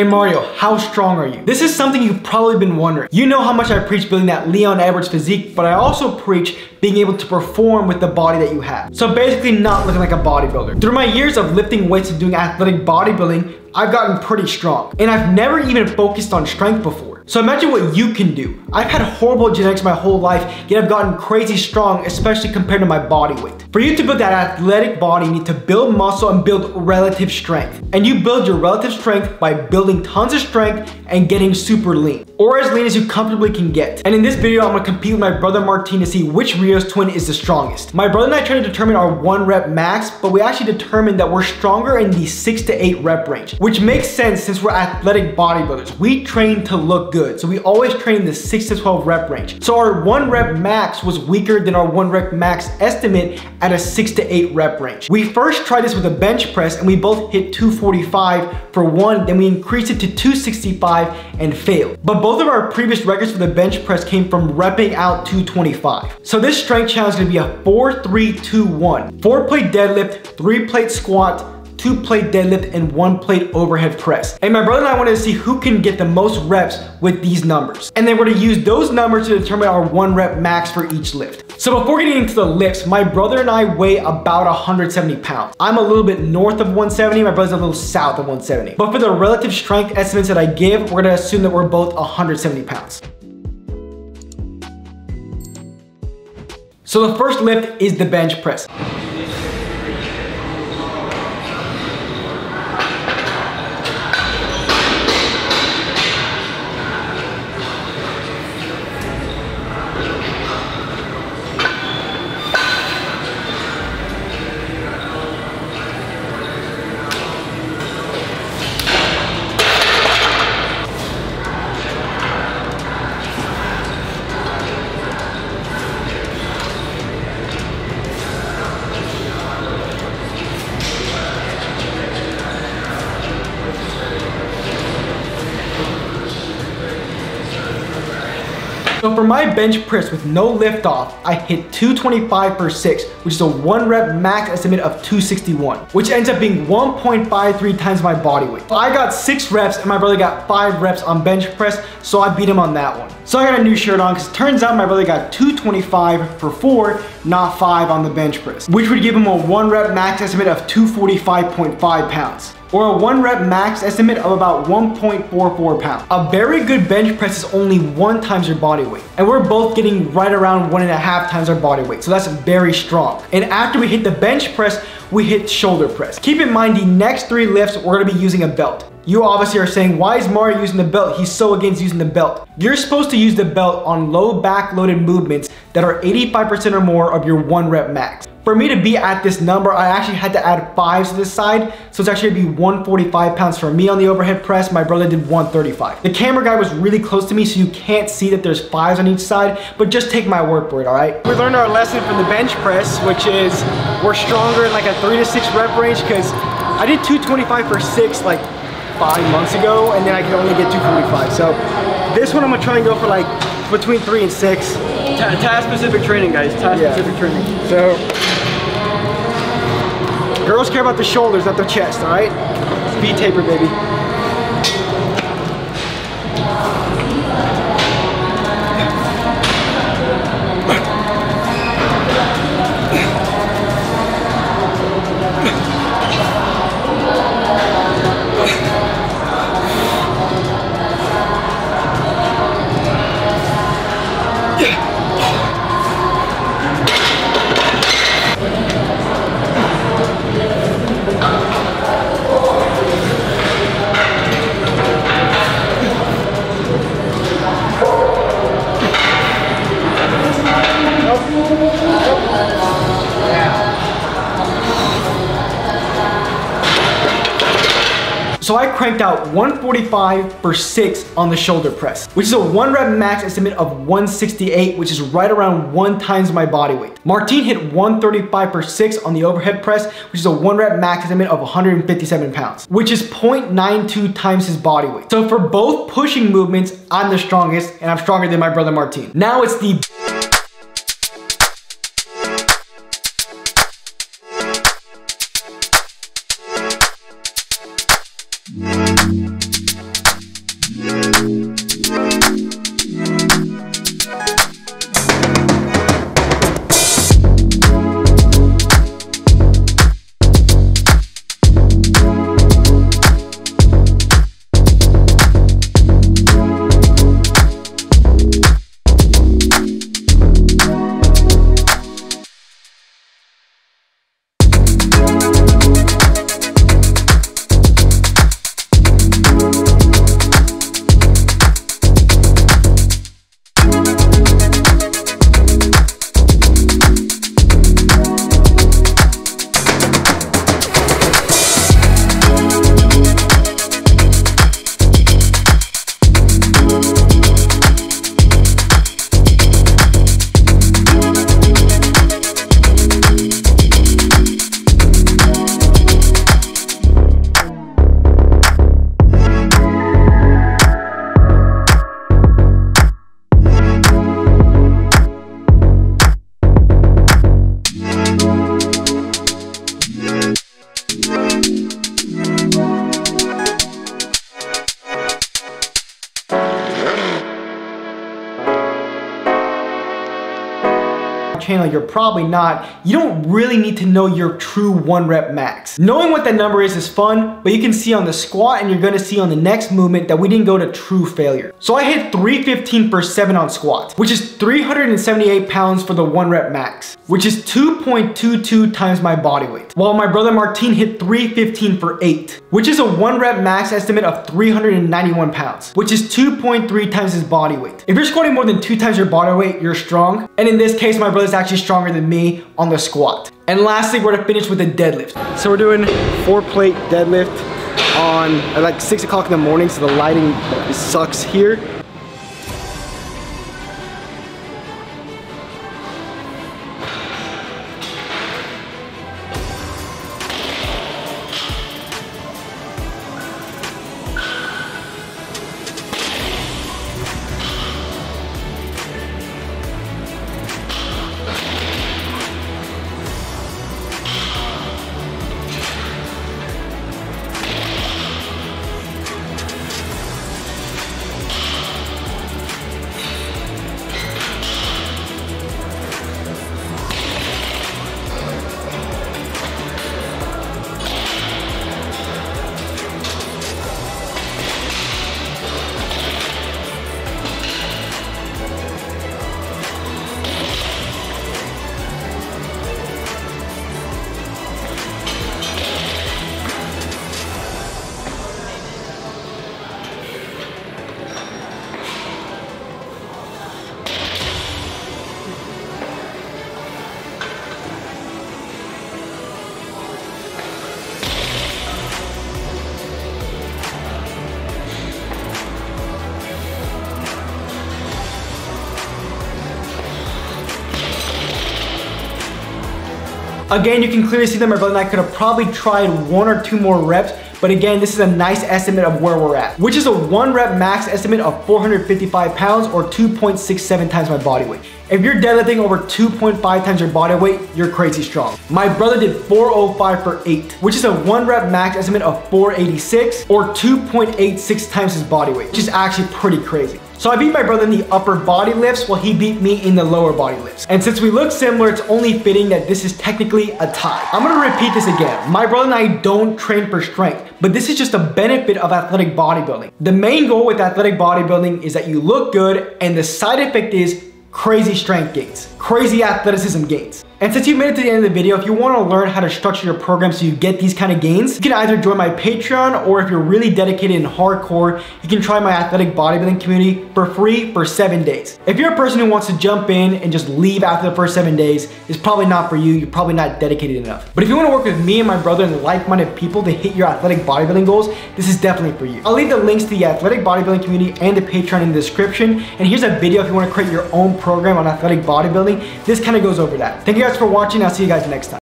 Hey Mario, how strong are you? This is something you've probably been wondering. You know how much I preach building that Leon Edwards physique, but I also preach being able to perform with the body that you have. So basically not looking like a bodybuilder. Through my years of lifting weights and doing athletic bodybuilding, I've gotten pretty strong. And I've never even focused on strength before. So imagine what you can do. I've had horrible genetics my whole life, yet I've gotten crazy strong, especially compared to my body weight. For you to build that athletic body, you need to build muscle and build relative strength. And you build your relative strength by building tons of strength and getting super lean, or as lean as you comfortably can get. And in this video, I'm gonna compete with my brother Martin to see which Rios twin is the strongest. My brother and I tried to determine our 1 rep max, but we actually determined that we're stronger in the 6 to 8 rep range, which makes sense since we're athletic bodybuilders. We train to look good, so we always train in the 6 to 12 rep range. So our 1 rep max was weaker than our 1 rep max estimate at a 6 to 8 rep range. We first tried this with a bench press and we both hit 245 for 1, then we increased it to 265 and failed. But both of our previous records for the bench press came from repping out 225. So this strength challenge is gonna be a 4-3-2-1. 4-plate deadlift, 3-plate squat, 2-plate deadlift, and 1-plate overhead press. And my brother and I wanted to see who can get the most reps with these numbers. And then we're gonna use those numbers to determine our 1 rep max for each lift. So before getting into the lifts, my brother and I weigh about 170 pounds. I'm a little bit north of 170, my brother's a little south of 170. But for the relative strength estimates that I give, we're gonna assume that we're both 170 pounds. So the first lift is the bench press. So for my bench press with no lift off, I hit 225 for 6, which is a 1 rep max estimate of 261, which ends up being 1.53 times my body weight. So I got 6 reps and my brother got 5 reps on bench press, so I beat him on that one. So I got a new shirt on because it turns out my brother got 225 for 4, not 5 on the bench press, which would give him a 1 rep max estimate of 245.5 pounds. Or a 1 rep max estimate of about 1.44 pounds. A very good bench press is only 1 times your body weight. And we're both getting right around 1.5 times our body weight. So that's very strong. And after we hit the bench press, we hit shoulder press. Keep in mind the next 3 lifts, we're gonna be using a belt. You obviously are saying, why is Mario using the belt? He's so against using the belt. You're supposed to use the belt on low back loaded movements that are 85% or more of your 1 rep max. For me to be at this number, I actually had to add 5s to this side, so it's actually gonna be 145 pounds for me on the overhead press. My brother did 135. The camera guy was really close to me, so you can't see that there's 5s on each side, but just take my word for it, all right? We learned our lesson from the bench press, which is we're stronger in like a 3 to 6 rep range, because I did 225 for 6 like 5 months ago, and then I can only get 245. So this one I'm gonna try and go for like between 3 and 6. Task-specific training, guys. Task-specific training. So, girls care about the shoulders, not the chest, all right? V taper, baby. So I cranked out 145 for 6 on the shoulder press, which is a 1 rep max estimate of 168, which is right around 1 times my body weight. Martin hit 135 for 6 on the overhead press, which is a 1 rep max estimate of 157 pounds, which is 0.92 times his body weight. So for both pushing movements, I'm the strongest, and I'm stronger than my brother Martin. Now it's the channel, you're probably not, you don't really need to know your true 1 rep max. Knowing what that number is fun, but you can see on the squat and you're gonna see on the next movement that we didn't go to true failure. So I hit 315 for 7 on squats, which is 378 pounds for the 1 rep max, which is 2.22 times my body weight. While my brother Martin hit 315 for 8, which is a 1 rep max estimate of 391 pounds, which is 2.3 times his body weight. If you're squatting more than 2 times your body weight, you're strong. And in this case, my brother's actually stronger than me on the squat. And lastly, we're gonna finish with a deadlift. So we're doing 4-plate deadlift at like 6 o'clock in the morning, so the lighting sucks here. Again, you can clearly see that my brother and I could have probably tried 1 or 2 more reps, but again, this is a nice estimate of where we're at, which is a 1 rep max estimate of 455 pounds or 2.67 times my body weight. If you're deadlifting over 2.5 times your body weight, you're crazy strong. My brother did 405 for 8, which is a 1 rep max estimate of 486 or 2.86 times his body weight, which is actually pretty crazy. So I beat my brother in the upper body lifts while he beat me in the lower body lifts. And since we look similar, it's only fitting that this is technically a tie. I'm gonna repeat this again. My brother and I don't train for strength, but this is just a benefit of athletic bodybuilding. The main goal with athletic bodybuilding is that you look good, and the side effect is crazy strength gains, crazy athleticism gains. And since you made it to the end of the video, if you want to learn how to structure your program so you get these kind of gains, you can either join my Patreon, or if you're really dedicated and hardcore, you can try my athletic bodybuilding community for free for 7 days. If you're a person who wants to jump in and just leave after the first 7 days, it's probably not for you. You're probably not dedicated enough. But if you want to work with me and my brother and like-minded people to hit your athletic bodybuilding goals, this is definitely for you. I'll leave the links to the athletic bodybuilding community and the Patreon in the description. And here's a video if you want to create your own program on athletic bodybuilding. This kind of goes over that. Thank you guys for watching. I'll see you guys next time.